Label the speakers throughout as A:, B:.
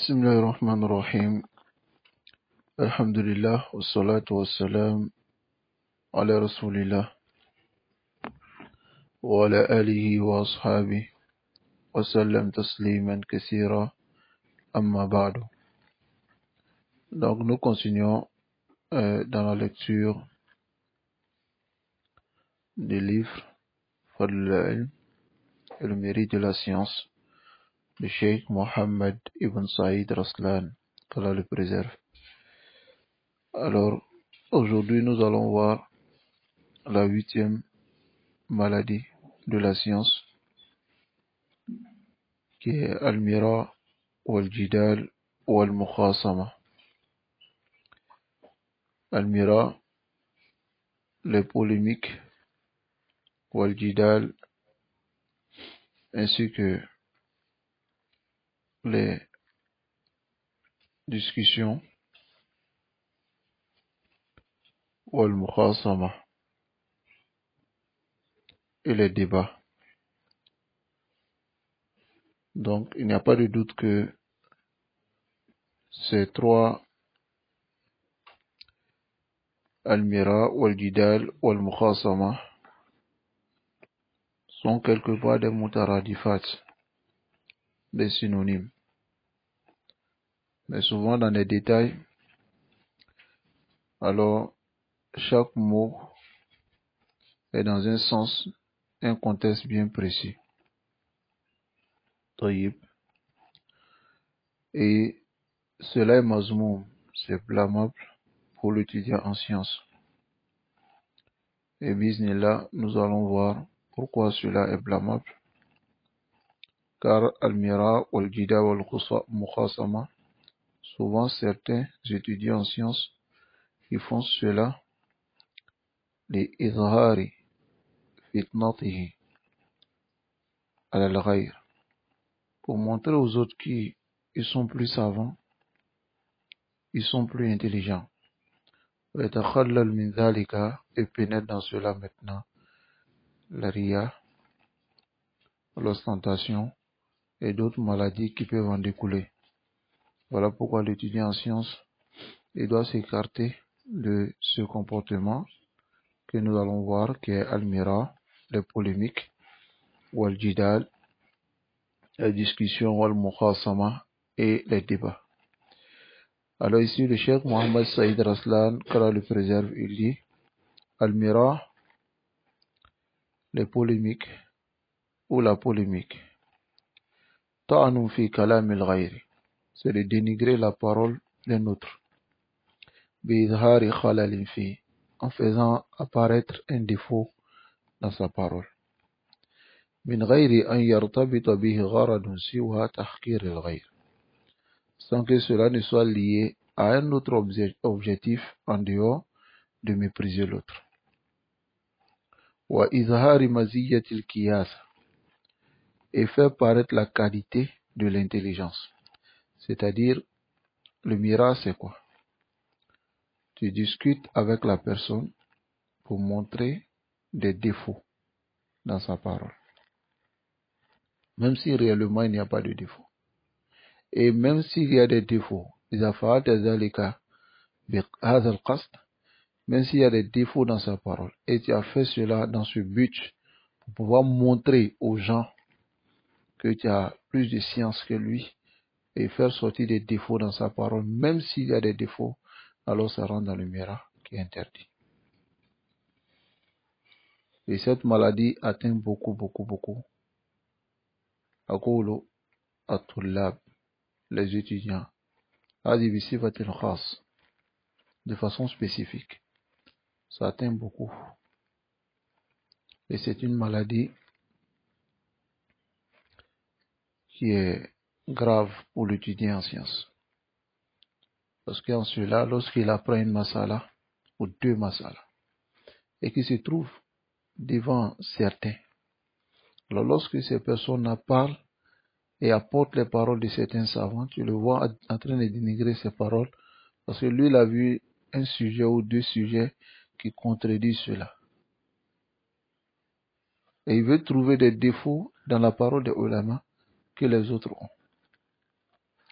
A: بسم الله الرحمن الرحيم. الحمد لله والصلاة والسلام على رسول الله وعلى آله وأصحابه وسلم تسليما كثيرا أما بعد. Donc nous continuons dans la lecture des livres Fadl al-Ilm et le mérite de la science de Cheikh Mohammed Ibn Saïd Raslan, qu'Allah le préserve. Alors, aujourd'hui nous allons voir la 8e maladie de la science, qui est Al-Mira wal-Jidal wal-Mukhasama. Al-Mira, les polémiques, wal-Jidal, ainsi que les discussions, wal-Mukhasama, et les débats. Donc, il n'y a pas de doute que ces trois, Al-Mira, wal-Jidal, wal-Mukhasama, sont quelque part des mutaradifat, des synonymes. Mais souvent dans les détails, alors chaque mot est dans un sens, un contexte bien précis. Taïb. Et cela est mazmoum, c'est blâmable pour l'étudiant en sciences. Et bismillah, nous allons voir pourquoi cela est blâmable. Car al-mira wal-jida wal-mukhasama, souvent certains étudiants en sciences, ils font cela li izhari fitnatihi ala al-ghayr, pour montrer aux autres qu'ils sont plus savants, ils sont plus intelligents. Et pénètre dans cela maintenant la ria, l'ostentation et d'autres maladies qui peuvent en découler. Voilà pourquoi l'étudiant en sciences, il doit s'écarter de ce comportement que nous allons voir, qui est al-mira, les polémiques, ou al-jidal, les discussions, ou al-mukhasama et les débats. Alors ici, le cheikh Mohammed Saïd Raslan, qu'Allah le préserve, il dit al-mira, les polémiques ou la polémique. Ta'anum fi kalam al-ghayri, c'est de dénigrer la parole d'un autre. Bi-idhari khalalin fi, en faisant apparaître un défaut dans sa parole. Min ghayri an yartabita bihi gharadun siwa tahkir al-ghayr, sans que cela ne soit lié à un autre objectif en dehors de mépriser l'autre. Wa izhari maziyati al-qiyas, et faire paraître la qualité de l'intelligence. C'est-à-dire, le mira, c'est quoi? Tu discutes avec la personne pour montrer des défauts dans sa parole, même si réellement il n'y a pas de défaut. Et même s'il y a des défauts, même s'il y a des défauts dans sa parole, et tu as fait cela dans ce but, pour pouvoir montrer aux gens que tu as plus de science que lui, et faire sortir des défauts dans sa parole, même s'il y a des défauts, alors ça rentre dans le mira qui est interdit. Et cette maladie atteint beaucoup. Aqulu at-tullab, les étudiants, de façon spécifique. Ça atteint beaucoup. Et c'est une maladie qui est grave pour l'étudiant en sciences. Parce qu'en cela, lorsqu'il apprend une masala ou deux masalas, et qu'il se trouve devant certains, alors lorsque ces personnes parlent et apportent les paroles de certains savants, tu le vois en train de dénigrer ces paroles, parce que lui, il a vu un sujet ou deux sujets qui contredisent cela. Et il veut trouver des défauts dans la parole des ulama que les autres ont.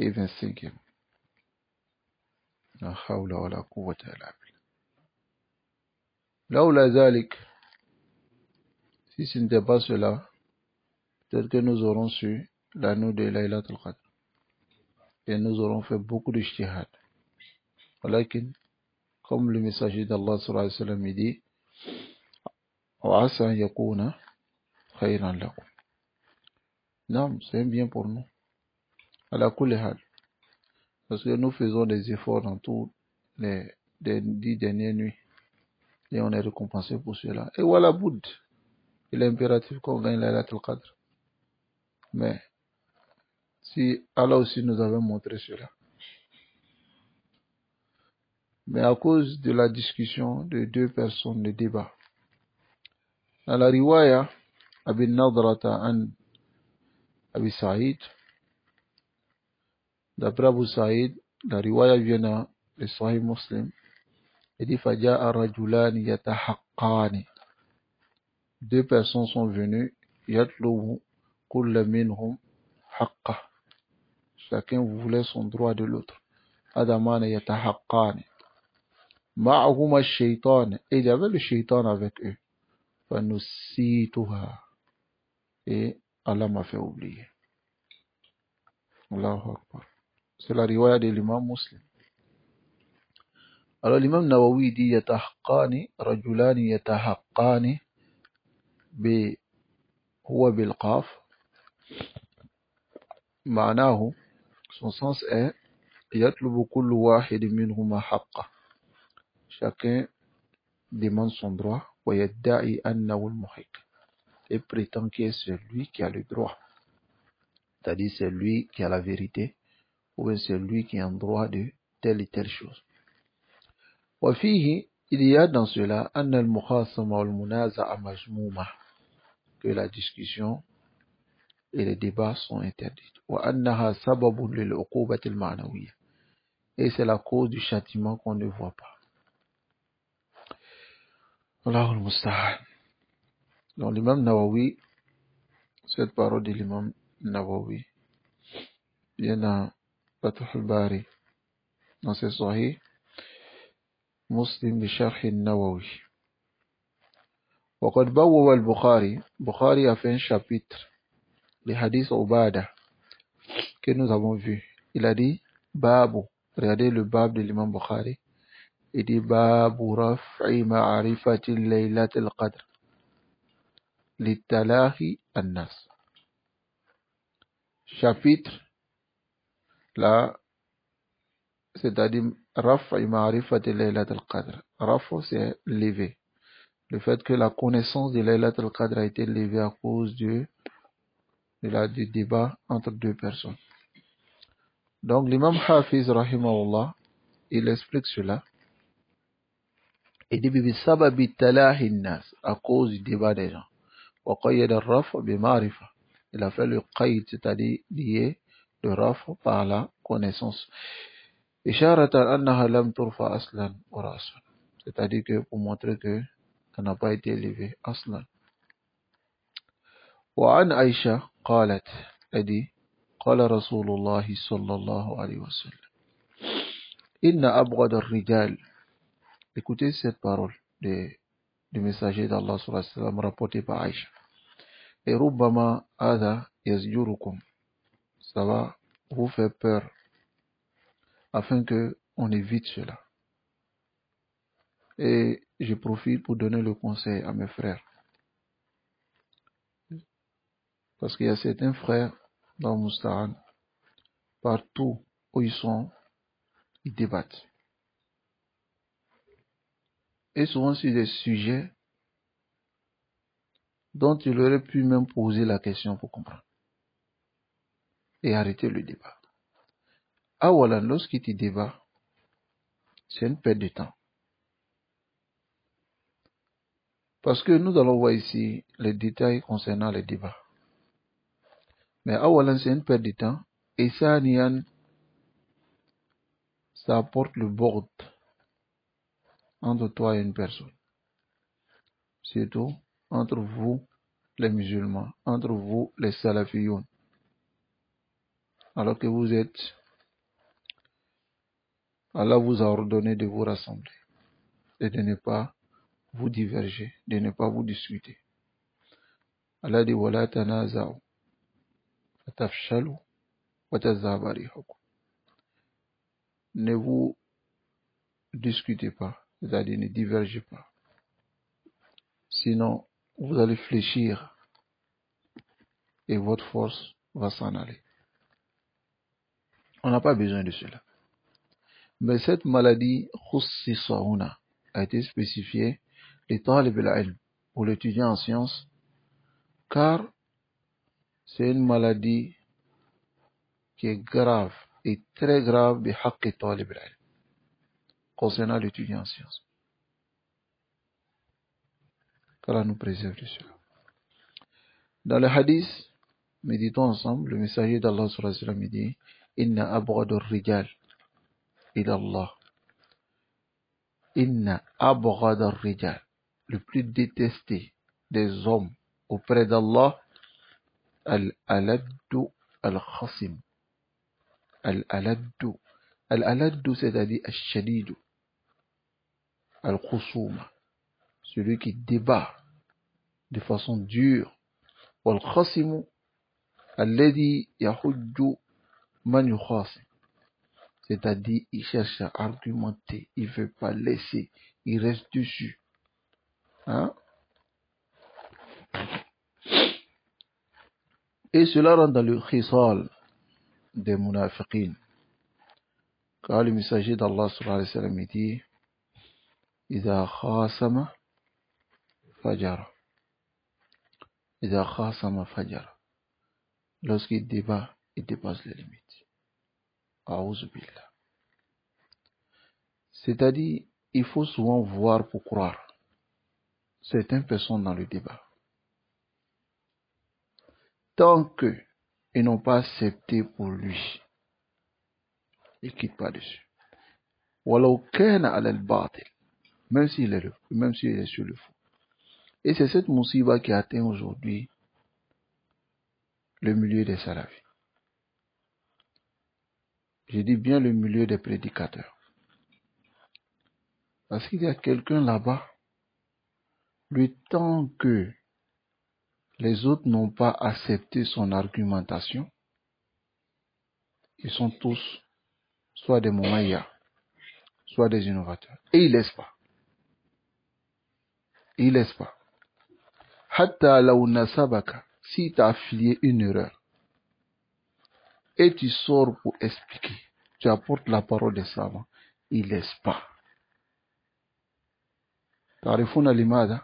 A: et 25e. La hawla wa la quwwata illa billah. Laoula zalik, si ce n'était pas cela, peut-être que nous aurons su la nuit de Laylatul Qadr. Et nous aurons fait beaucoup de ijtihad. Walakin, comme le messager d'Allah sallallahu alayhi wa sallam dit, وَعَسَى أَن يَكُونَ خَيْرًا لَكُمْ. Non, c'est bien pour nous. Ala kulli hal. Parce que nous faisons des efforts dans tous les 10 dernières nuits. Et on est récompensé pour cela. Et voilà, Boud. Il est impératif qu'on gagne la Laylatul Qadr. Mais, si Allah aussi nous avait montré cela. Mais à cause de la discussion de deux personnes, le débat. Dans la riwaya, Abi Nadrata an Abi Saïd, d'après Abu Saïd, la riwaya vient dans le Sahih Muslim. Il dit Faja'a rajulani yatahaqqani. Deux personnes sont venues, yatlubu kulla minhum haqqa. Chacun voulait son droit de l'autre. Adamana yatahaqqani. Ma'ahuma shaytan. Et il y avait le shaytan avec eux. Fanusituha. Et Allah m'a fait oublier. Allahu Akbar. C'est la riwaya de l'imam Muslim. Alors l'imam Nawawi dit yatahaqqani, rajulani yatahaqqani bi huwa bil qaf. Ma'nahu, son sens est yatlubu kullu wahid minhuma haqqa. Chacun demande son droit wa yadda'i annahu al-muhiq. Et prétend que c'est lui qui a le droit. C'est-à-dire c'est lui qui a la vérité ou c'est lui qui a un droit de telle et telle chose. Wa fihi, il y a dans cela anna al-mukhasama wal-munaza'a majmouma, que la discussion et les débats sont interdits. Wa annaha sababun lil-uqubati al-ma'nawiyya. Et c'est la cause du châtiment qu'on ne voit pas. Allahul musta'an. Donc l'imam Nawawi, cette parole de l'imam Nawawi, vient dans Fath al-Bari, dans ce Sahih Muslim de Sharh al-Nawawi. وقد بوّب البخاري, Bukhari a fait un chapitre, le hadith Ubada, que nous avons vu. Il a dit, Babu, regardez le bab de l'imam Bukhari, il dit, Babu raf'i ma'arifati laylatil qadr, litalahi an-nas. Chapitre, là, c'est-à-dire, raf'i ma'arifati laylatil qadr. Raf'u, c'est lever. Le fait que la connaissance de Laylatul Qadr a été levée à cause du débat entre deux personnes. Donc l'imam Hafiz rahimahullah, il explique cela. Il dit bi sababi talahi nas, à cause du débat des gens. Wa qayyada ar-raf' bi ma'rifa. Il a fait le qayd, c'est-à-dire lier le raf' par la connaissance. Isharatan annaha lam turfa aslan wa ra'san. C'est-à-dire que pour montrer que ça n'a pas été élevé aslan. وعن عائشة قالت أدي قال رسول الله صلى الله عليه وسلم إن أبغض الرجال. Écoutez cette parole du messager d'Allah sallallahu alayhi wa sallam rapporté par Aïcha. Et ربما هذا يزجركم, ça va vous faire peur afin que on évite cela. Et je profite pour donner le conseil à mes frères. Parce qu'il y a certains frères dans Musta'an, partout où ils sont, ils débattent. Et souvent sur des sujets dont il aurait pu même poser la question pour comprendre. Et arrêter le débat. Ah voilà, lorsqu'il te débat, c'est une perte de temps. Parce que nous allons voir ici les détails concernant les débats. Mais ah voilà, c'est une perte de temps. Et ça, ça apporte le bord entre toi et une personne. Surtout entre vous, les musulmans, entre vous, les salafiyoun. Alors que vous êtes Allah vous a ordonné de vous rassembler et de ne pas vous diverger, de ne pas vous discuter. Allah dit wala tanaza'u fatafshalu wa tadhhaba rihukum. Ne vous discutez pas, c'est-à-dire ne divergez pas. Sinon, vous allez fléchir et votre force va s'en aller. On n'a pas besoin de cela. Mais cette maladie, khussisa huna, a été spécifiée li talib al-ilm, pour l'étudiant en sciences, car c'est une maladie qui est grave et très grave bi haqqi talib al-ilm, concernant l'étudiant en sciences. Qu'Allah nous préserve de cela. Dans le hadith, méditons ensemble, le messager d'Allah sallallahu alayhi wa sallam dit Inna abghadu rijal ila Allah. Inna abghadu rijal, le plus détesté des hommes auprès d'Allah, al-aladdu al-khasim. Al-aladdu. Al-aladdu, c'est-à-dire al-shadidu. Al-khusuma. Celui qui débat de façon dure. Wal-khasimu alladhi yahujju man yukhasim. C'est-à-dire, il cherche à argumenter, il ne veut pas laisser, il reste dessus. Hein? Et cela rentre dans le khisal des munafiqin. Car le messager d'Allah sallallahu alayhi wa sallam dit Iza khasama fajara. Iza khasama fajara. Lorsqu'il débat, il dépasse les limites. A'udhu billah. C'est-à-dire, il faut souvent voir pour croire. Certaines personnes dans le débat, tant qu'ils n'ont pas accepté pour lui, ils ne quittent pas dessus. Walau kana ala al-batil, même s'il est sur le faux. Et c'est cette musiba qui atteint aujourd'hui le milieu des salafis. Je dis bien le milieu des prédicateurs. Parce qu'il y a quelqu'un là-bas, le temps que les autres n'ont pas accepté son argumentation, ils sont tous soit des momayas, soit des innovateurs. Et ils ne laissent pas. Il laisse pas. Hatta law nasabaka, si tu as affilié une erreur, et tu sors pour expliquer, tu apportes la parole des savants, il laisse pas. تعرفون لماذا؟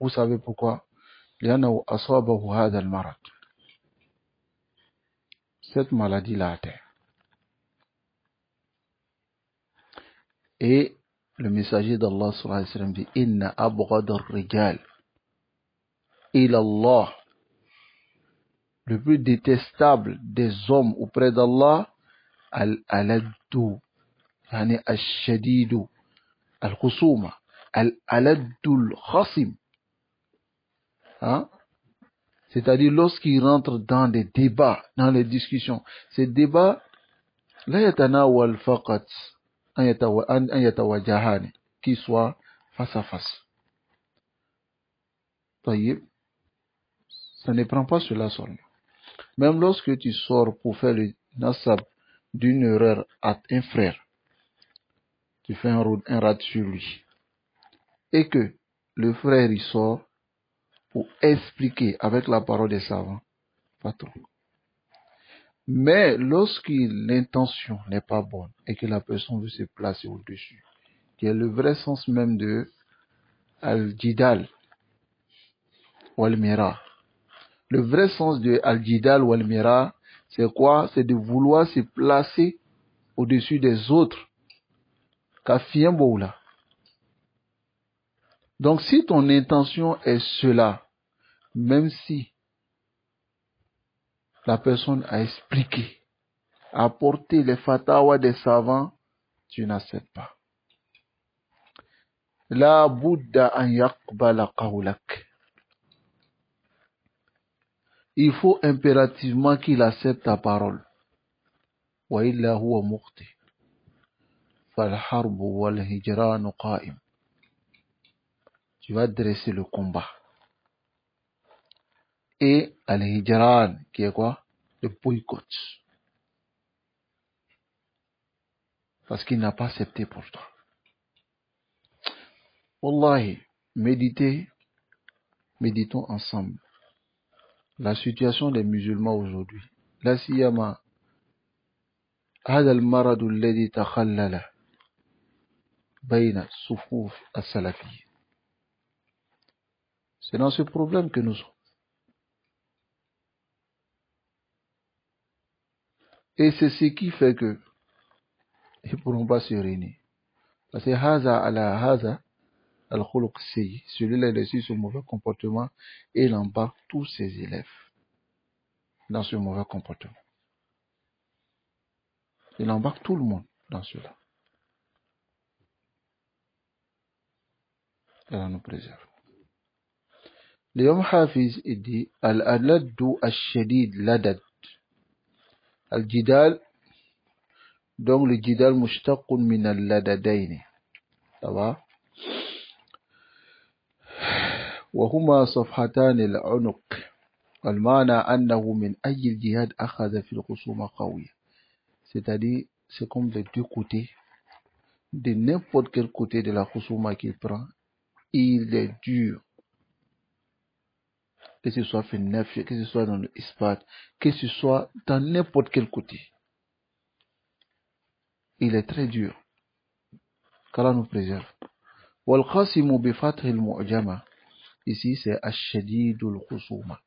A: Vous savez pourquoi? لأنه أصابه هذا المرض. Cette maladie l'a atteint. Et le messager d'Allah sallallahu alayhi wa sallam dit Inna abghada ar-rijal ila Allah. Le plus détestable des hommes auprès d'Allah, al-aladdu, yani al-shadidu, al-khusuma, al-aladdu al-khasim. Hein? C'est-à-dire lorsqu'il rentre dans des débats, dans les discussions, ces débats, la yatanawal faqat an yatawajahani, qui soient face à face. Taïb, ça ne prend pas cela seulement. Même lorsque tu sors pour faire le nasab d'une erreur à un frère, tu fais un rat sur lui, et que le frère il sort pour expliquer avec la parole des savants, pas trop. Mais lorsque l'intention n'est pas bonne et que la personne veut se placer au-dessus, qui est le vrai sens même de al-jidal ou al-mira. Le vrai sens de al-jidal ou al-mira, c'est quoi? C'est de vouloir se placer au-dessus des autres. Donc si ton intention est cela, même si la personne a expliqué, a apporté les fatawa des savants, tu n'acceptes pas. La Bouddha an yaqbala qawlak. Il faut impérativement qu'il accepte ta parole. Wa illa huwa mukhti. فالحرب والهجران قائم. Tu vas dresser le combat. Et al-hijran, qui est quoi? Le boycott. Parce qu'il n'a pas accepté pour toi. Wallahi, méditons ensemble. La situation des musulmans aujourd'hui. La siyama, هذا المرض الذي تخلل بين صفوف السلفيين. C'est dans ce problème que nous sommes. Et c'est ce qui fait que ils ne pourront pas se réunir. Parce que هذا على هذا الخلق السيء, celui-là est dessus ce mauvais comportement et il embarque tous ses élèves dans ce mauvais comportement. Il embarque tout le monde dans cela. Allah nous préserve. اليوم حافظ dit الألد الشديد لدد. الجدال, donc le jidal mushtaq min al-ladadayn. Ça va? وهما صفحتان العنق. المعنى أنه من أي الجهاد أخذ في الخصومة قوية. C'est-à-dire, c'est comme les deux côtés. De n'importe quel côté de la khusuma qu'il prend, il est dur. Que ce soit fait neuf, que ce soit dans le ispat, que ce soit dans n'importe quel côté. Il est très dur. Qu'Allah nous préserve. Wal-khasimu bi fathil mu'jama. Ici, c'est ash-shadidul khusuma.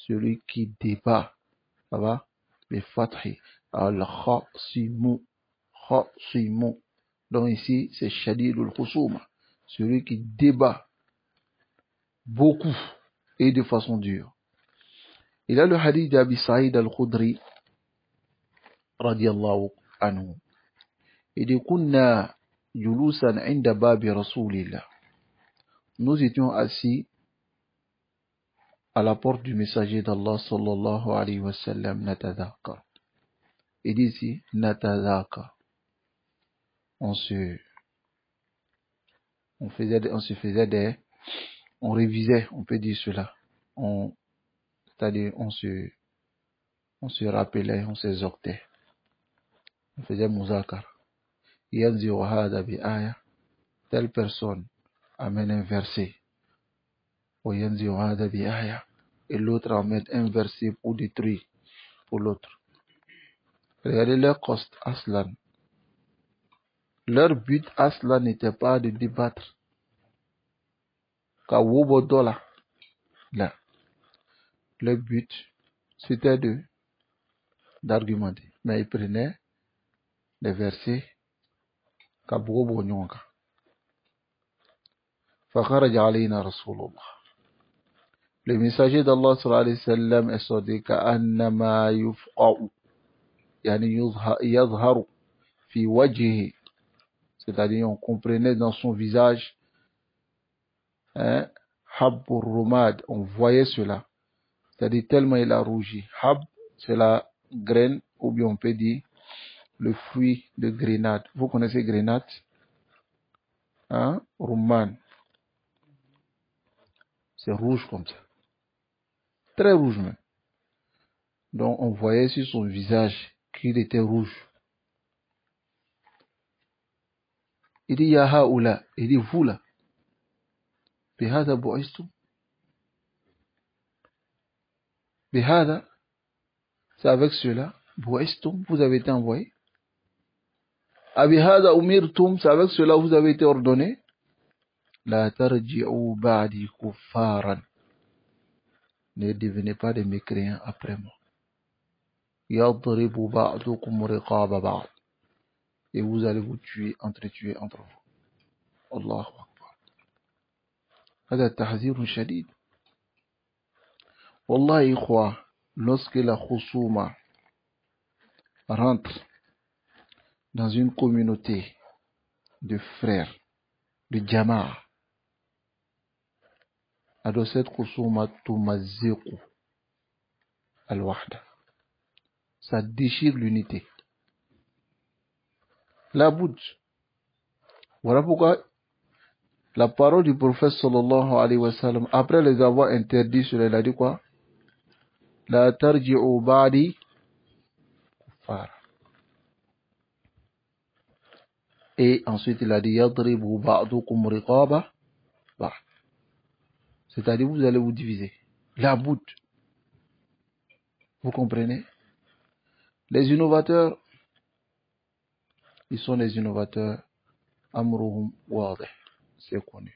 A: Celui qui débat. Ça va? Bi fathi. Al-khasimu. Khasimu. Donc ici, c'est shadidul khusuma. Celui qui débat beaucoup et de façon dure. Il a le hadith d'Abi Saïd al-Khudri radiyallahu anhu. Il dit kunna julusan inda babi rasulillah. Nous étions assis à la porte du messager d'Allah sallallahu alayhi wa sallam natadhakar. Il dit ici natadhakar. On se révisait, on peut dire cela. C'est-à-dire on se rappelait, on s'exhortait. On faisait muzakar. Yanziru hada bi aya. Telle personne amène un verset. Yanziru hada bi aya. Et l'autre amène un verset pour détruire pour l'autre. Regardez leur cost aslan. Leur but aslan n'était pas de débattre. Kawobodola. Là. Le but, c'était d'argumenter. Mais ils prenaient les versets Kabwobo Nyonga. Fakharaja alayna Rasulullah. Le messager d'Allah sallallahu alayhi wa sallam est sorti ka'annama yufqa'u. Yani yadharu fi wajhihi. C'est-à-dire, on comprenait dans son visage, hein, Habbur Rumad, on voyait cela. C'est-à-dire, tellement il a rougi. Hab, c'est la graine, ou bien on peut dire le fruit de grenade. Vous connaissez grenade? Hein? Rumman. C'est rouge comme ça. Très rouge même. Donc, on voyait sur son visage qu'il était rouge. Il dit, Ya haoula, il dit, vous là, bihada bu'istum. Bihada, c'est avec cela, bu'istum, vous avez été envoyé. Abihada umirtum, c'est avec cela, vous avez été ordonné. La tarji'u ba'di kuffaran. Ne devenez pas des mécréants après moi. Yadribu ba'dukum riqaba ba'd. Et vous allez vous entretuer entre vous. Allahu Akbar. هذا تحذير شديد. Wallah ikhwa, lorsque la khusuma rentre dans une communauté de frères, de jama'a, alors cette khusuma tumaziqu al-wahda. Ça déchire l'unité. La bout, Voilà pourquoi la parole du prophète sallallahu alayhi wa sallam, après les avoir interdits sur elle, a dit quoi? La tarji'u ba'di kuffar. Et ensuite il a dit yadribu ba'dukum riqaba ba'd. C'est-à-dire vous allez vous diviser. La bout. Vous comprenez? Les innovateurs, ils sont les innovateurs amruhum wadih. C'est connu.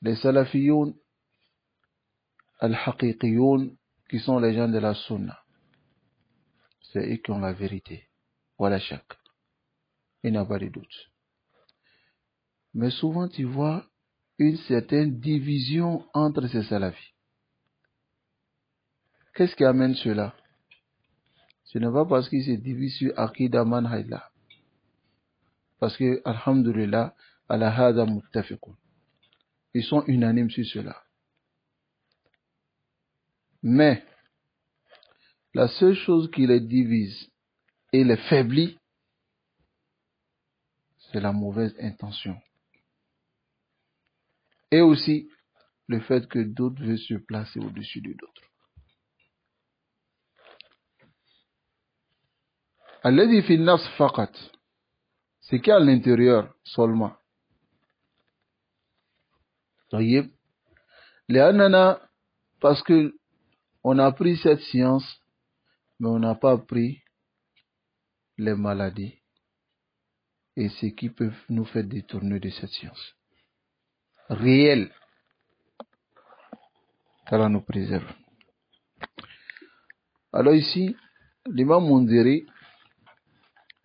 A: Les salafiyoun, al-haqiqiyoun, qui sont les gens de la sunna, c'est eux qui ont la vérité. Voilà chaque. Il n'y a pas de doute. Mais souvent tu vois une certaine division entre ces salafis. Qu'est-ce qui amène cela? Ce n'est pas parce qu'ils se divisent sur Aqida Manhajla. Parce que, alhamdulillah, ala hada muttafiqun. Ils sont unanimes sur cela. Mais, la seule chose qui les divise et les faiblit, c'est la mauvaise intention. Et aussi, le fait que d'autres veulent se placer au-dessus de d'autres. Alladhi fi nafs faqat. C'est qu'à l'intérieur seulement. Voyez, parce que on a appris cette science, mais on n'a pas appris les maladies et ce qui peut nous faire détourner de cette science réelle. qu'Allah nous préserve. Alors ici, l'imam Mundiri,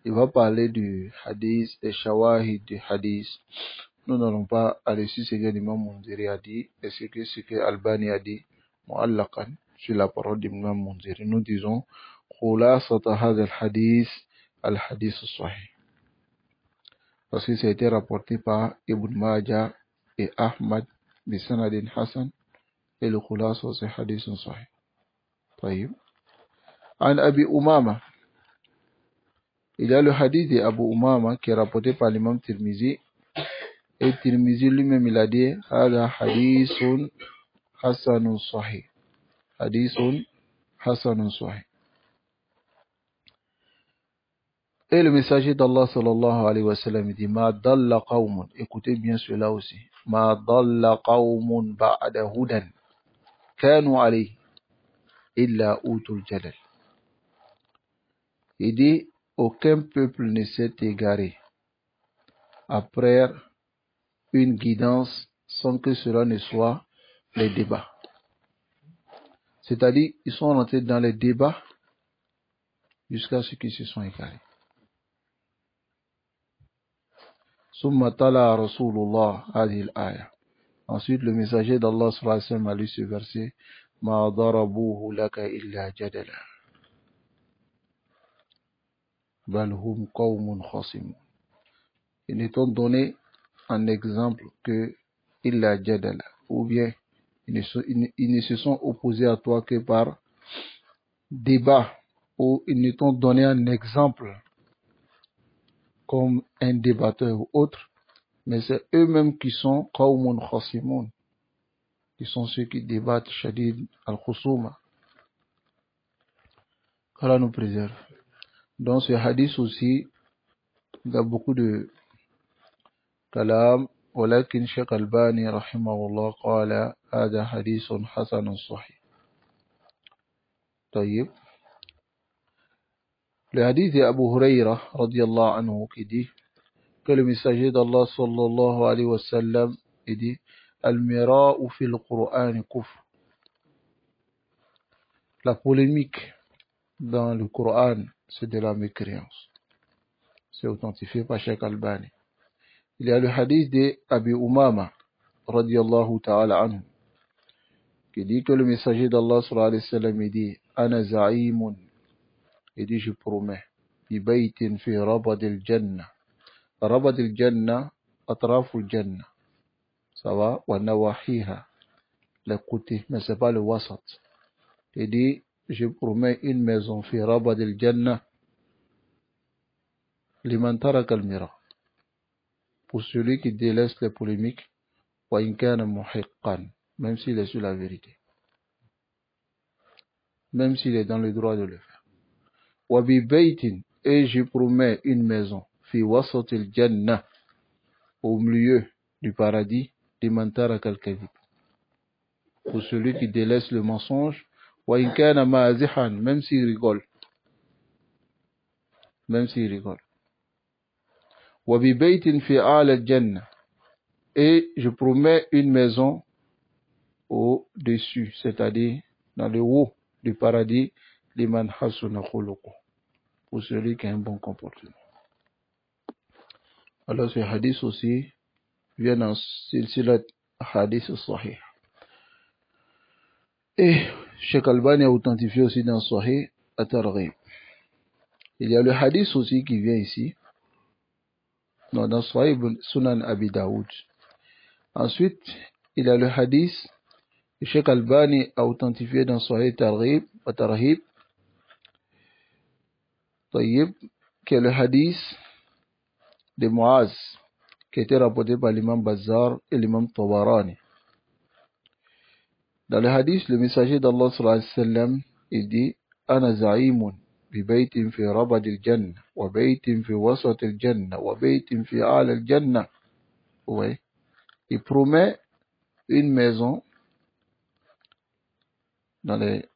A: il va parler du hadith, des shawahid du hadith. Nous n'allons pas aller sur ce que l'imam Mundiri a dit et ce que Albani a dit, mu'allaqan, sur la parole de l'imam Mundiri. Nous disons, khulasata hadha al-hadith, al-hadith sahih. Parce que ça a été rapporté par Ibn Majah et Ahmad, bisanadin Hassan, et le khulasa c'est hadith sahih. طيب. An Abi Umama. Il y a le hadith d'Abu Umama qui est rapporté par l'imam Tirmizi. Et Tirmizi lui-même il a dit Hada hadithun hasanun sahih. Hadithun hasanun sahih. Et le messager d'Allah sallallahu alayhi wa sallam dit Ma dalla qawmun. Écoutez bien cela aussi. Ma dalla qawmun ba'da hudan. Kanu alayhi. Illa utul jalal. Il dit aucun peuple ne s'est égaré après une guidance sans que cela ne soit les débats. C'est-à-dire, ils sont rentrés dans les débats jusqu'à ce qu'ils se sont égarés. Summa tala Rasulullah hadhihi al-aya. Ensuite, le messager d'Allah sallallahu alayhi wa sallam a lu ce verset Ma darabuhu laka illa jadala. Bal hum qawmun khasimun. Ils ne t'ont donné un exemple que illa jadala. Ou bien, ils ne se sont opposés à toi que par débat, ou ils ne t'ont donné un exemple comme un débatteur ou autre, mais c'est eux-mêmes qui sont qawmun khasimun, qui sont ceux qui débattent shadid al-khusuma. qu'Allah nous préserve. Dans ce hadith aussi, il y a beaucoup de kalam, ولكن شيخ الباني رحمه الله قال هذا حديث حسن صحيح. طيب. Le hadith d'Abu Huraira radiyallahu anhu qui dit que le messager d'Allah sallallahu alayhi wa sallam dit Al-mira'u fil Qur'an kufr. La polémique dans le Coran, c'est de la mécréance. C'est authentifié par Cheikh Albani. Il y a le hadith d'Abi Umama radiyallahu ta'ala anhu qui dit que le messager d'Allah sallallahu alayhi wa sallam dit Ana za'imun. Il dit je promets bi baytin fi rabad al-jannah. Rabad al-jannah atraf al-jannah. Ça va wa nawahiha, les côtés, mais c'est pas le wasat. Il dit je promets une maison fi rabad al-jannah liman taraka al-mira. pour celui qui délaisse les polémiques, وَإِنْ كَانَ مُحِقًّا, même s'il est sur la vérité, même s'il est dans le droit de le faire. وَبِبَيْتٍ, et je promets une maison, فِي وَسَطِ الْجَنَّةِ, au milieu du paradis, لِمَنْ تَرَكَ الْكَذِبَ, pour celui qui délaisse le mensonge, وَإِنْ كَانَ مَازِحًا, même s'il rigole, même s'il rigole. وَبِبَيْتٍ فِي أَعْلَى الْجَنَّةِ, et je promets une maison au-dessus, c'est-à-dire dans le haut du paradis, liman hasuna khuluqu, pour celui qui a un bon comportement. Alors ce hadith aussi vient dans silsilat hadith sahih. Et Cheikh Albani a authentifié aussi dans Sahih at-Targhib. Il y a le hadith aussi qui vient ici, dans Sahih Sunan Abi Daoud. Ensuite, il y a le hadith que Cheikh Albani a authentifié dans Sahih at-Targhib, qui est le hadith de Muaz, qui a été rapporté par l'imam Bazzar et l'imam Tabarani. Dans le hadith, le messager d'Allah sallallahu alayhi wa sallam, il dit, Ana za'imun bi baytin fi rabad al-jannah, wa baytin fi wasat al-jannah, wa baytin fi a'la al-jannah. Oui. Il promet une maison dans les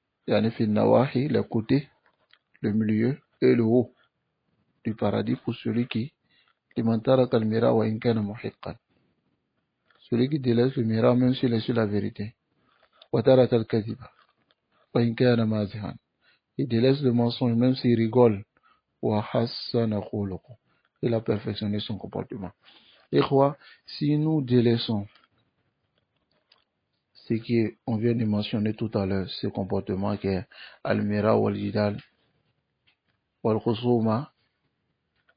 A: fi nawahi, les côtés, le milieu et le haut du paradis pour celui qui liman taraka al-mira wa in kana muhiqqan. Celui qui délaisse le mira même s'il est sur la vérité. Wa taraka al-kadhiba wa in kana mazihan. Il délaisse le mensonge même s'il rigole. Wa hassana khuluqu. Il a perfectionné son comportement. Et quoi, si nous délaissons ce qu'on vient de mentionner tout à l'heure, ce comportement qui est al-mira wal-jidal wal-khusuma,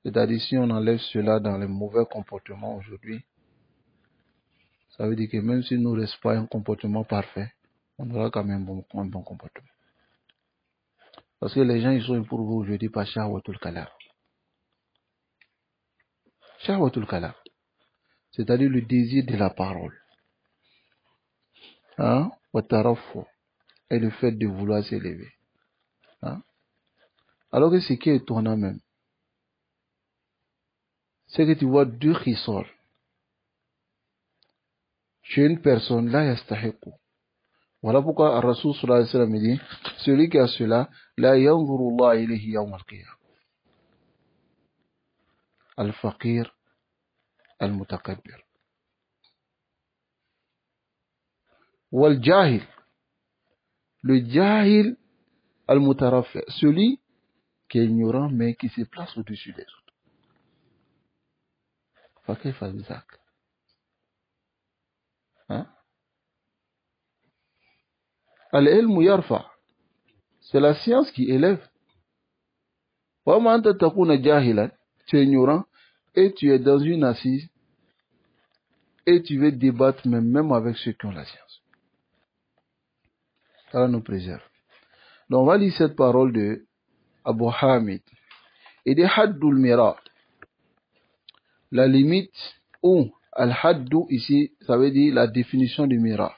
A: c'est-à-dire si on enlève cela dans les mauvais comportements aujourd'hui, ça veut dire que même si nous ne restons pas un comportement parfait, on aura quand même un bon comportement. Parce que les gens, ils sont éprouvés aujourd'hui par shahwatul kalam. Shahwatul kalam, c'est-à-dire le désir de la parole. Hein? Et le fait de vouloir s'élever. Hein? Alors que ce qui est étonnant même, c'est que tu vois deux khisal chez une personne, là yastahiqu. Voilà pourquoi Ar-Rasul sallallahu alayhi wa sallam dit, celui qui a cela, la yanzuru Allah ilayhi yawm al-qiyam. Al-faqir, al-mutakabbir. Wal-jahil, le jahil, al-mutarafi, celui qui est ignorant mais qui se place au-dessus des autres. Faqir fazizak. Hein? Al-ilmu yarfa, c'est la science qui élève. Wa ma anta takuna jahilan, tu es ignorant et tu es dans une assise et tu veux débattre même avec ceux qui ont la science. Allah nous préserve. Donc on va lire cette parole de Abu Hamid. Il dit haddul mira, la limite ou al-haddu ici, ça veut dire la définition du mira.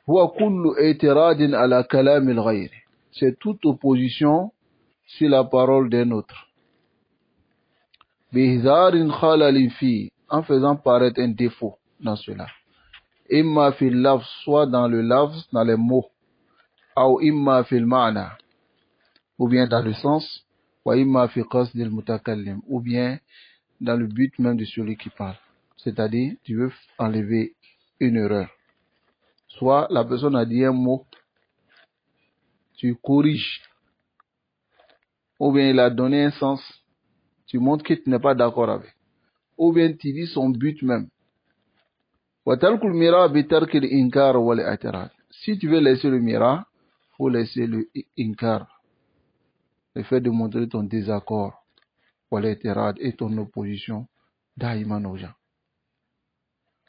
A: Huwa kullu i'tiradin ala kalam al-ghayr, c'est toute opposition sur la parole d'un autre. Bihzarin khalalin fi, en faisant paraître un défaut dans cela. Imma fil lafz, soit dans le lafz, dans les mots, ou imma fil ma'na, ou bien dans le sens, ou imma fi qasdil mutakallim, ou bien dans le but même de celui qui parle. C'est-à-dire, tu veux enlever une erreur. Soit la personne a dit un mot, tu corriges, ou bien il a donné un sens, tu montres que tu n'es pas d'accord avec, ou bien tu dis son but même. Si tu veux laisser le mira, il faut laisser le inkar, le fait de montrer ton désaccord, et ton opposition daïman aux gens.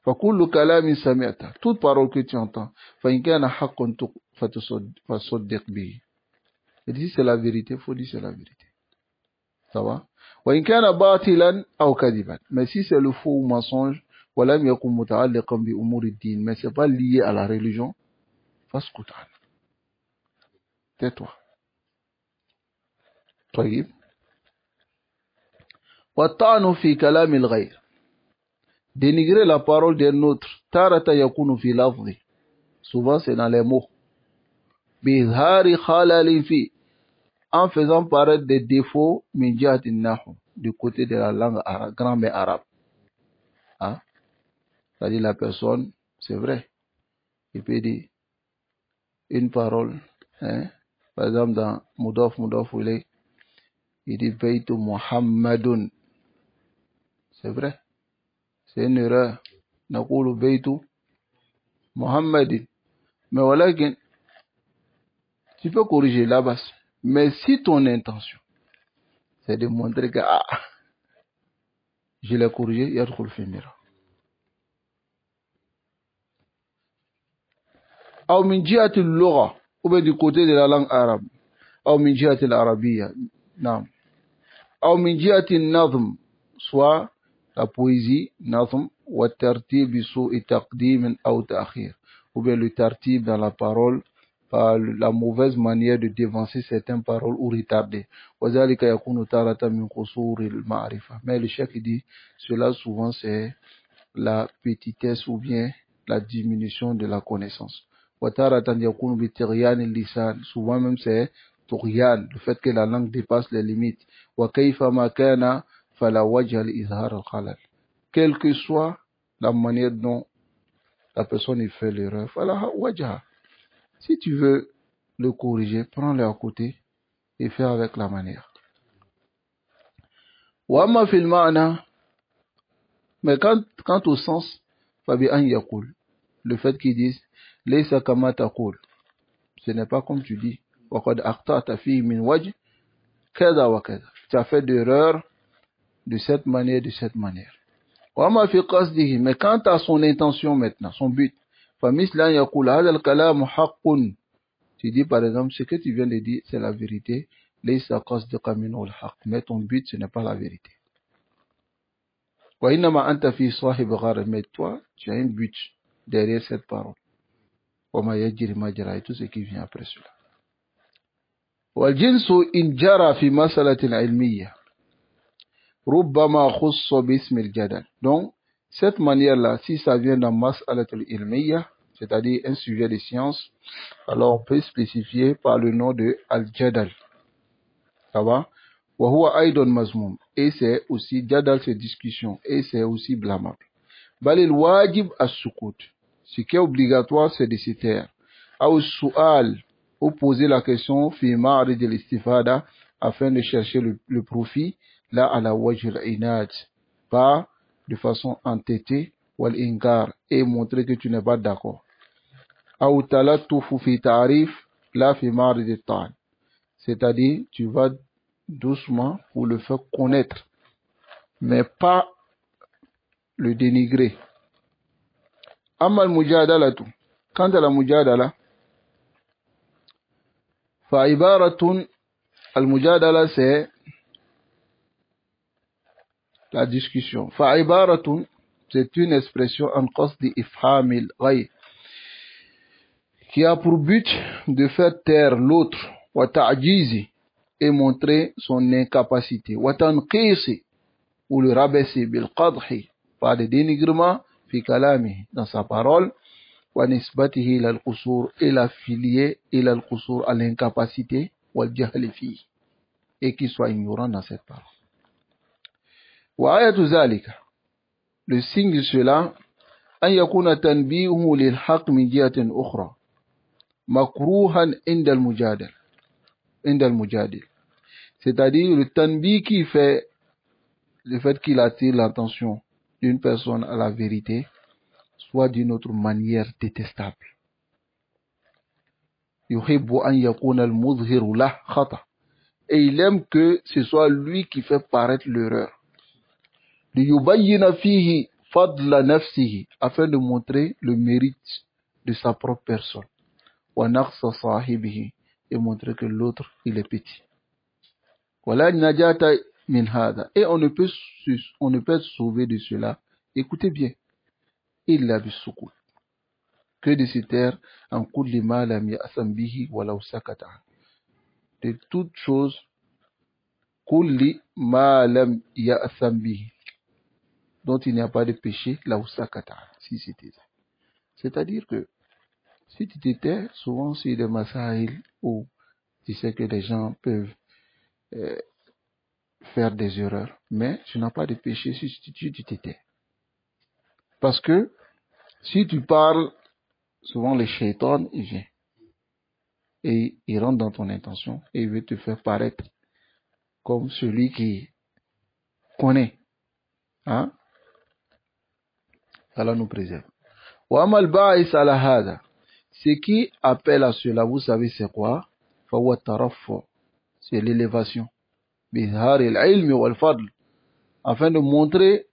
A: Toute parole que tu entends, il dit c'est la vérité, il faut dire c'est la vérité. Ça va? وإن كان باطلا أو كذبا. Mais si c'est le faux ou mensonge, ولم يكن متعلقا بأمور الدين, mais c'est pas lié à la religion, فاسكت عنه. Tais-toi. طيب. والطعن في كلام الغير. Dénigrer la parole d'un autre. تارة يكون في لفظه. Souvent c'est dans les mots. بإظهار خلل فيه. En faisant paraître des défauts من جهة النحو. Du côté de la langue arabe, grammaire arabe. Hein? C'est-à-dire la personne, c'est vrai. Il peut dire une parole. Hein? Par exemple dans Mudaf Ilay, il dit Baytu Muhammadun. C'est vrai. C'est une erreur. Nakulu Baytu Muhammadin. Mais voilà que tu peux corriger là-bas. Mais si ton intention, c'est de montrer que je l'ai corrigé, il y a trop de féminin. Ou min jihati al-lugha, ou bien du côté de la langue arabe. Ou min jihati al-arabiyya. Non. Ou min jihati al-nazm, soit la poésie, nazm, ou tartib bisu'i taqdim ou ta'khir. Ou bien le tartib dans la parole, par la mauvaise manière de dévancer certaines paroles ou retarder. وذلك يكون تارة من قصور المعرفة. Mais le cheikh dit, cela souvent c'est la petitesse ou bien la diminution de la connaissance. وتارة يكون بطغيان اللسان. Souvent même c'est طغيان, le fait que la langue dépasse les limites. وكيفما كان فلا وجه لإظهار الخلل. Quelle que soit la manière dont la personne fait l'erreur, فلا وجه. Si tu veux le corriger, prends-le à côté et fais avec la manière. وأما في المعنى, mais quant au sens, فبأن يقول, le fait qu'ils disent ليس كما تقول, ce n'est pas comme tu dis. وقد أخطأت فيه من وجه كذا وكذا, tu as fait d'erreur de cette manière, de cette manière. وأما في قصده, mais quant à son intention maintenant, son but, فمثل أن يقول هذا الكلام حق. Tu dis par exemple, ce que tu viens de dire, c'est la vérité. Mais ton but, ce n'est pas la vérité. Mais toi, tu as un but derrière cette parole. Et tout ce qui vient après cela. والجنس إن جرى في مسألة علمية ربما خص باسم الجدل. Donc, cette manière-là, si ça vient dans مسألة العلمية, c'est-à-dire un sujet de science, alors on peut spécifier par le nom de al-jadal. Ça va? Wa huwa aidon mazmum. Et c'est aussi, jadal c'est discussion, et c'est aussi blâmable. Balil wajib as-sukut. Ce qui est obligatoire, c'est de se taire. Ou su'al, ou poser la question, fi ma'rid al-istifada, afin de chercher le profit, là à la wajh al-inad, pas de façon entêtée, wal inkar, et montrer que tu n'es pas d'accord. Ou talattufu fi ta'rif, la fi ma'rid al-ta'an. C'est-à-dire, tu vas doucement pour le faire connaître, mais pas le dénigrer. Amma al-mujadalatu. Quant à la mujadala, fa ibaratun, al-mujadala c'est la discussion. Fa ibaratun, c'est une expression en qasdi ifhamil ghayr, qui a pour but de faire taire l'autre, wa ta'jizi, et montrer son incapacité, wa tanqisi, ou le rabaisser, bil qadhi, par le dénigrement, fi kalami, dans sa parole, wa nisbatihi ila al-qusur, et l'affilier ila al-qusur, à l'incapacité, wa al-jahli fi, et qu'il soit ignorant dans cette parole. Wa ayatu zalika, le signe de cela, an yakuna tanbihuhu lil haqq min jihatin ukhra, makruhan inda al-mujadil. C'est-à-dire le tanbi qui fait le fait qu'il attire l'attention d'une personne à la vérité, soit d'une autre manière détestable. Yuhibbu an yakuna al-mudhiru lah khata. Et il aime que ce soit lui qui fait paraître l'erreur. Liyubayyina fihi fadla nafsihi, afin de montrer le mérite de sa propre personne. Wa naqsa sahibihi, et montrer que l'autre il est petit. Wala najata min hada. Et on ne peut être sauvé de cela. Écoutez bien. Illa bisukut. Que de se taire en kulli ma lam ya'sam bihi walau sakata. De toute chose, kulli ma lam ya'sam bihi, dont il n'y a pas de péché, la sakata, si c'était ça. C'est-à-dire que si tu t'étais, souvent sur des masaïl où tu sais que les gens peuvent faire des erreurs, mais tu n'as pas de péché si tu t'étais. Parce que si tu parles, souvent le shaitan, il vient. Et il rentre dans ton intention et il veut te faire paraître comme celui qui connaît. Hein? Allah nous préserve. Wa amal ba'is ala hada. Ce qui appelle à cela, vous savez c'est quoi? Fawa taraffu. C'est l'élévation. Bihar al-ilm wal fadl. Afin de montrer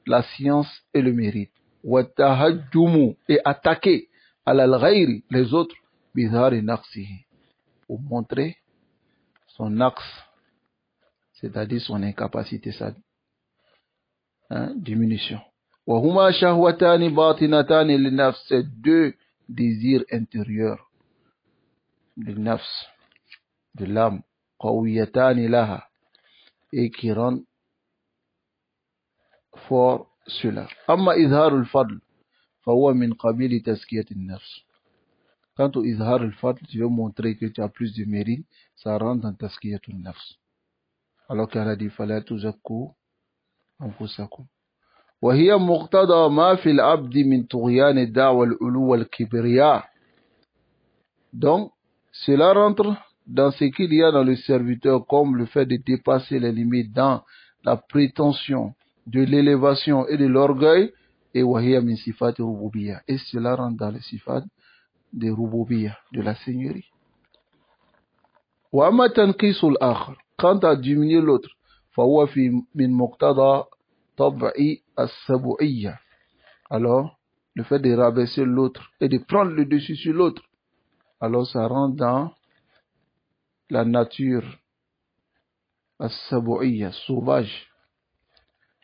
A: la science et le mérite. Wa tahajjumu. Et attaquer ala al-ghayri, les autres. Bihar naqsihi. Pour montrer son axe, c'est-à-dire son incapacité, sa diminution. وَهُمَا شَهْوَتَانِ بَاطِنَتَانِ لِلنَّفْسِ. C'est deux désirs intérieurs du nafs, de l'âme, قَوِيَّتَانِ لَهَا, et qui rendent fort cela. أَمَّا إِظْهَارُ الْفَضْلِ فَهُوَ مِنْ قَبِيلِ تَزْكِيَةِ النَّفْسِ. Quant au izhar al-fadl, tu veux montrer que tu as plus de mérite, ça rentre dans tazkiyatun nafs. Alors qu'elle a dit fala tuzakku anfusakum. Wa hiya muqtada ma fi al-abd min tughyan ad-da'wa al-ulu wal-kibriya. Donc, cela rentre dans ce qu'il y a dans le serviteur, comme le fait de dépasser les limites dans la prétention, de l'élévation et de l'orgueil, et wa hiya min sifat rububiyya. Et cela rentre dans les sifat de rububiyya, de la seigneurie. Wa amma tanqisul akhar. Quant à diminuer l'autre, فهو في من مقتضى طبع السبوعية. Alors, le fait de rabaisser l'autre et de prendre le dessus sur l'autre, alors ça rentre dans la nature السبوعية, sauvage.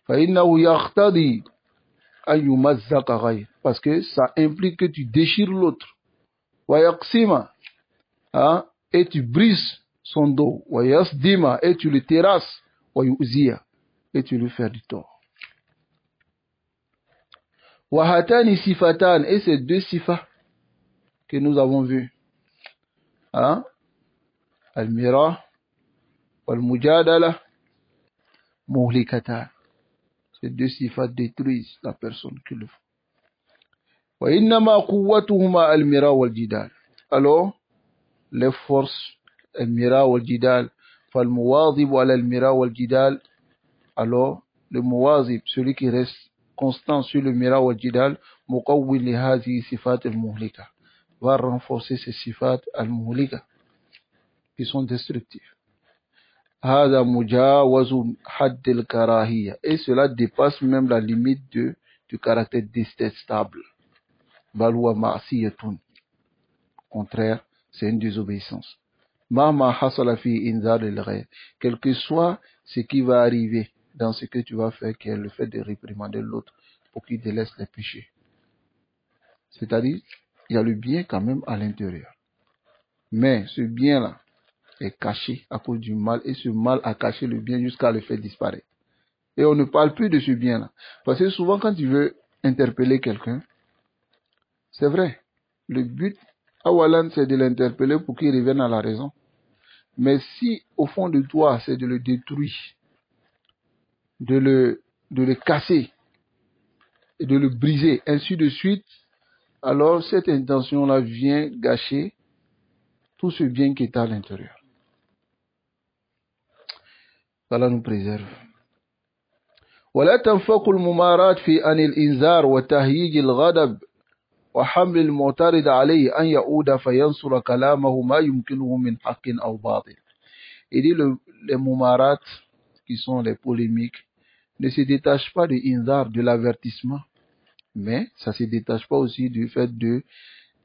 A: فإنه يقتضي أن يمزق غير. Parce que ça implique que tu déchires l'autre. ويقسم, et tu brises son dos, ويصدم, et tu le terrasses, ويؤذيه, et tu lui fais du tort. وهاتان صفتان, et ces deux sifas que nous avons vus, المراء والمجادلة مهلكتان. Ces deux sifas détruisent la personne qui le fait. وإنما قوتهما المراء والجدال. Alors, les forces المراء والجدال, فالمواظب على المراء والجدال. Alors, le muwazib, celui qui reste constant sur le mira wal jidal, muqawwil li hadhihi sifat al-muhlika, va renforcer ces sifat al-muhlika qui sont destructifs. Hada mujawazun hadd al-karahiyya, et cela dépasse même la limite du caractère détestable. Bal huwa ma'siyatun, contraire, c'est une désobéissance. Ma hasala fi inzar al-ghayr, quel que soit ce qui va arriver dans ce que tu vas faire, qui est le fait de réprimander l'autre pour qu'il délaisse les péchés. C'est-à-dire, il y a le bien quand même à l'intérieur. Mais ce bien-là est caché à cause du mal, et ce mal a caché le bien jusqu'à le faire disparaître. Et on ne parle plus de ce bien-là. Parce que souvent quand tu veux interpeller quelqu'un, c'est vrai, le but, awalan, c'est de l'interpeller pour qu'il revienne à la raison. Mais si au fond de toi, c'est de le détruire, de le casser et de le briser, ainsi de suite, alors cette intention-là vient gâcher tout ce bien qui est à l'intérieur. Allah nous préserve. ولا تنفق الممارات في أن الإنذار وتهييج الغضب وحمل المعترض عليه أن يعود فينصر كلامه ما يمكنه من حق أو باطل. Il dit les mumarat, qui sont les polémiques, ne se détache pas de inzar, de l'avertissement, mais ça ne se détache pas aussi du fait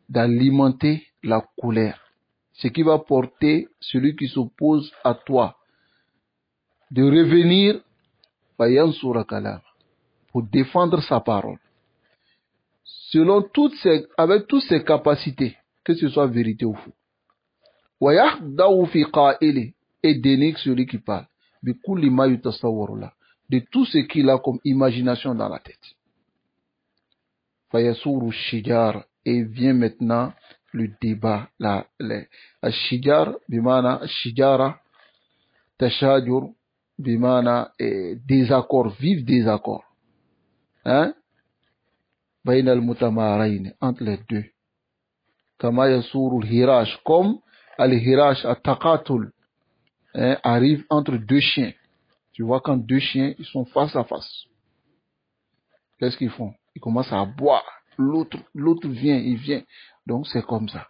A: d'alimenter la colère, ce qui va porter celui qui s'oppose à toi de revenir pour défendre sa parole. Avec toutes ses capacités, que ce soit vérité ou faux. Et dénigre celui qui parle. De tout ce qu'il a comme imagination dans la tête. Et vient maintenant le débat. Shijar, bimana, shijara, tashajur, bimana, désaccord, vif désaccord. Hein? Entre les deux. Kama yasuru al-hirash, comme al-hirash, at-taqatul, arrive entre deux chiens. Tu vois, quand deux chiens, ils sont face à face. Qu'est-ce qu'ils font? Ils commencent à boire. L'autre vient, il vient. Donc, c'est comme ça.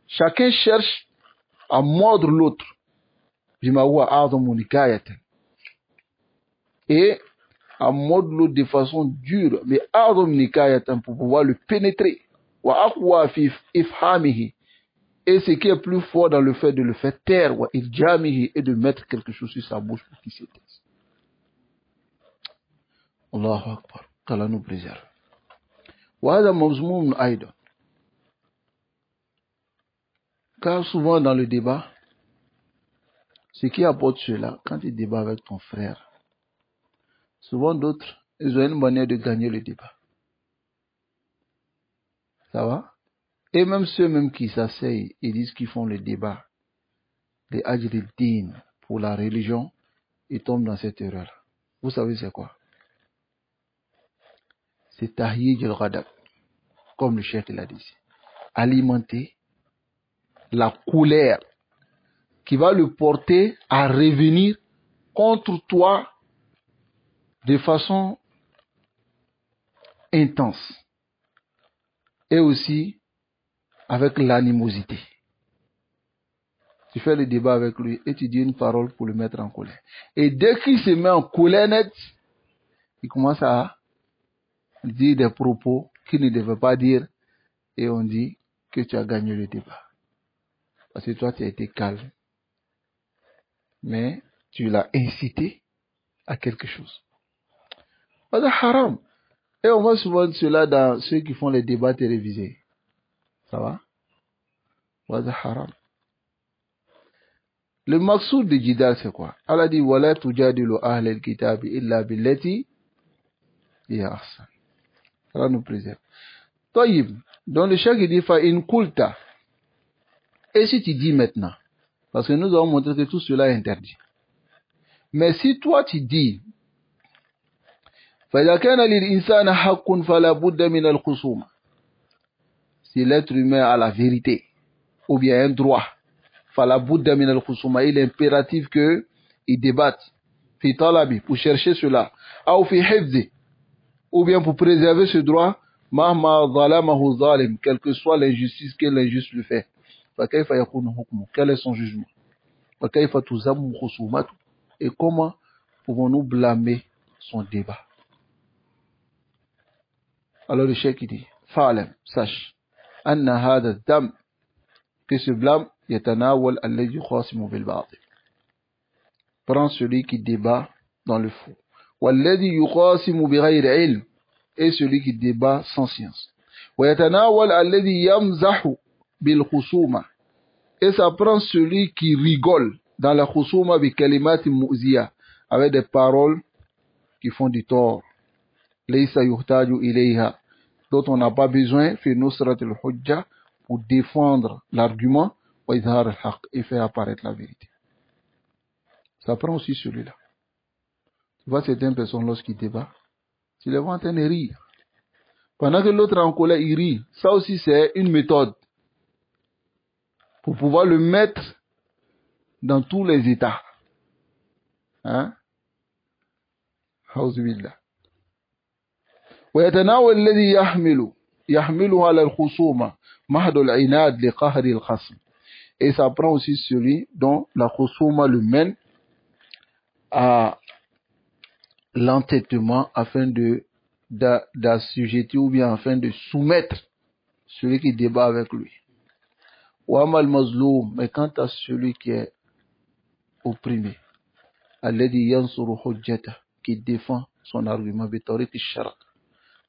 A: Chacun cherche à mordre l'autre. Et à mordre l'autre de façon dure, mais pour pouvoir le pénétrer. Et ce qui est plus fort dans le fait de le faire taire, et de mettre quelque chose sur sa bouche pour qu'il se taise. Allahu Akbar, qu'Allah nous préserve. Car souvent dans le débat, ce qui apporte cela, quand tu débats avec ton frère, souvent d'autres, ils ont une manière de gagner le débat. Ça va? Et même ceux qui s'asseyent et disent qu'ils font le débat, les ajriddin pour la religion, ils tombent dans cette erreur. Vous savez c'est quoi? C'est tahyij al-ghadab, comme le cheikh l'a dit. Alimenter la colère qui va le porter à revenir contre toi de façon intense et aussi avec l'animosité. Tu fais le débat avec lui et tu dis une parole pour le mettre en colère. Et dès qu'il se met en colère nette, il commence à dire des propos qu'il ne devait pas dire et on dit que tu as gagné le débat. Parce que toi, tu as été calme. Mais tu l'as incité à quelque chose. C'est haram. Et on voit souvent cela dans ceux qui font les débats télévisés. Ça va? C'est haram. Le maqsoud de Jidal, c'est quoi? Allah dit, Wala tujadilu ahlal kitabi illa billati hiya ahsan. Allah nous préserve. Taïb. Donc le cheikh dit, fa in kulta. Et si tu dis maintenant, parce que nous avons montré que tout cela est interdit. Mais si toi tu dis, فَإِذَا كَانَ لِلْإِنسَانَ حَقٌّ فَلَا بُدَّ مِنَ الْخُصُومَةِ. Si l'être humain a la vérité, ou bien un droit, فَلَا بُدَّ مِنَ الْخُصُومَةِ, il est impératif qu'il débatte, في طلبه, pour chercher cela, أو في حفظه, ou bien pour préserver ce droit, مهما ظلمه ظالم, quelle que soit l'injustice que l'injuste lui fait. فكيف يكون حكمه, quel est son jugement? فكيف تذم خصومته, et comment pouvons-nous blâmer son débat? Alors le cheikh dit, fa'alam, sache, anna hada dam, que ce blâme, yatanawal alladhi yukhasimu bil batil. Prends celui qui débat dans le faux. Walladhi yukhasimu bi ghayri ilm, et celui qui débat sans science. Wa yatanawal alladhi yamzahu bil khusuma, et ça prend celui qui rigole dans la khusuma bi kalimati mu'ziya, avec des paroles qui font du tort. Laysa yuhtaju ilayha, dont on n'a pas besoin, fi nusrat al-hujja, pour défendre l'argument, wa izhar al-haq, et faire apparaître la vérité. Ça prend aussi celui-là. Tu vois certaines personnes lorsqu'ils débattent, tu les vois en train de rire. Pendant que l'autre en colère, il rit. Ça aussi c'est une méthode pour pouvoir le mettre dans tous les états. Hein? Hauzubillah. ويتناول الذي يحمله على الخصومة محض العناد لقهر الخصم. Et ça prend aussi celui dont la khusuma le mène à l'entêtement afin d'assujettir ou bien afin de soumettre celui qui débat avec lui. Wa amal mazloum, mais quant à celui qui est opprimé, alladhi yansuru hujjata, qui défend son argument bitariq ash-shar',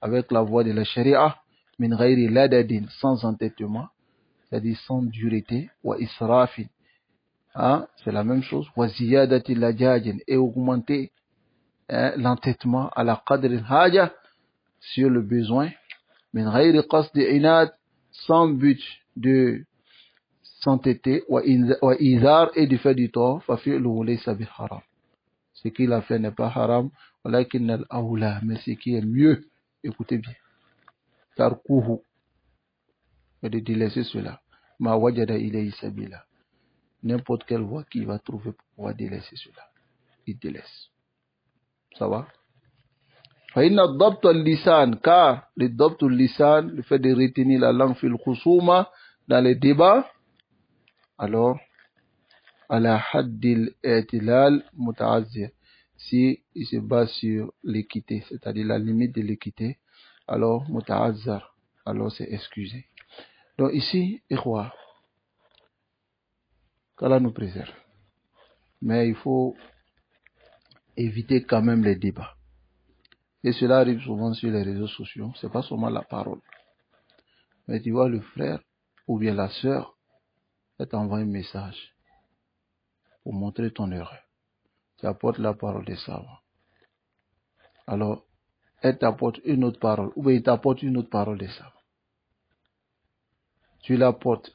A: avec la voie de la sharia, min ghayri ladadin, sans entêtement, c'est-à-dire sans dureté, wa israfin, hein, c'est la même chose, wa ziyadati lajajin, et augmenter l'entêtement à la qadr al-haja, sur le besoin, min ghayri qasdi inad, sans but de s'entêter, wa izar, et du fait du tort, fa fi'luhu laysa bi haram. Ce qu'il a fait n'est pas haram, walakin al-awla, mais ce qui est mieux, écoutez bien, tarkuhu, et de délaisser cela, ma wajada ilayhi sabila, n'importe quelle voie qu'il va trouver pour pouvoir délaisser cela, il délaisse. Ça va? Fa'inna ad-dabt al-lisan, car le dabt al-lisan, le fait de retenir la langue fil khusuma, dans les débats, alors, ala haddil i'tilal muta'azzir, si il se base sur l'équité, c'est-à-dire la limite de l'équité, alors muta'azzar, alors c'est excusé. Donc ici, ikhwa, qu'Allah nous préserve. Mais il faut éviter quand même les débats. Et cela arrive souvent sur les réseaux sociaux. C'est pas seulement la parole. Mais tu vois le frère ou bien la sœur, elle t'envoie un message pour montrer ton erreur. Tu apportes la parole des savants. Alors, elle t'apporte une autre parole, ou bien il t'apporte une autre parole des savants. Tu l'apportes,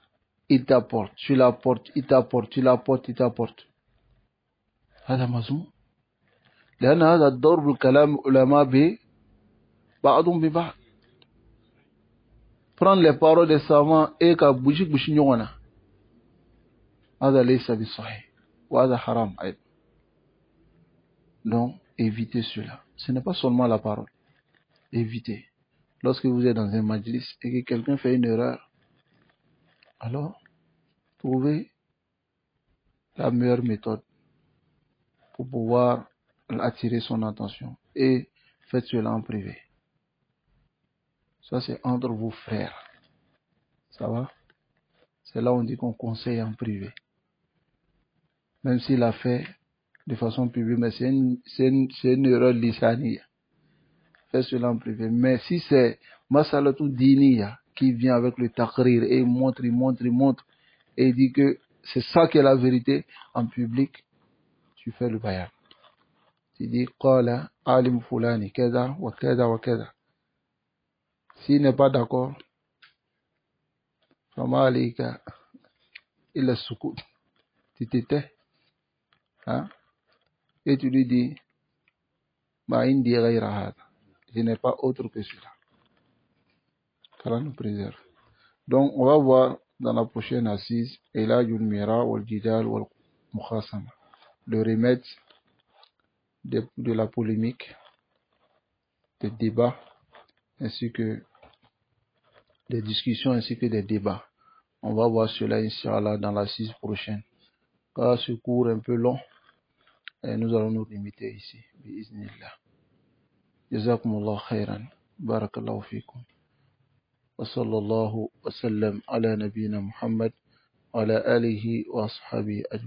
A: il t'apporte, tu l'apportes, il t'apporte, tu l'apportes, il t'apporte. هذا مزموم لأن هذا الضرب الكلام علماء بعضهم ببعض. Prendre les paroles des savants et qu'à bouger nyona. هذا ليس بصحيح وهذا حرام أيضا. Donc, évitez cela. Ce n'est pas seulement la parole. Évitez. Lorsque vous êtes dans un majlis et que quelqu'un fait une erreur, alors, trouvez la meilleure méthode pour pouvoir attirer son attention et faites cela en privé. Ça, c'est entre vos frères. Ça va? C'est là où on dit qu'on conseille en privé. Même s'il a fait de façon publique, mais c'est une erreur lisaniya. Faites cela en privé. Mais si c'est Masalatu Diniya qui vient avec le taqrir et il montre, et il dit que c'est ça qui est la vérité en public, tu fais le bayan. Tu dis, Qala alim fulani, keda wa keda wa keda. S'il n'est pas d'accord, fama alika illa sukut. Tu t'étais, hein, et tu lui dis, ma indi ghayra hada. Je n'ai pas autre que cela. qu'Allah nous préserve. Donc, on va voir dans la prochaine assise, Ilajul Mira wal Jidal wal Mukhasama, le remède de la polémique, des débats, ainsi que des discussions, ainsi que des débats. On va voir cela, Inch'Allah, dans l'assise prochaine. Car ce cours un peu long, et nous allons nous limiter ici. Bi'iznillah. Jazakumullah khairan. Barakallahu fikum. وصلى الله وسلم على نبينا محمد وعلى آله وأصحابه أجمعين.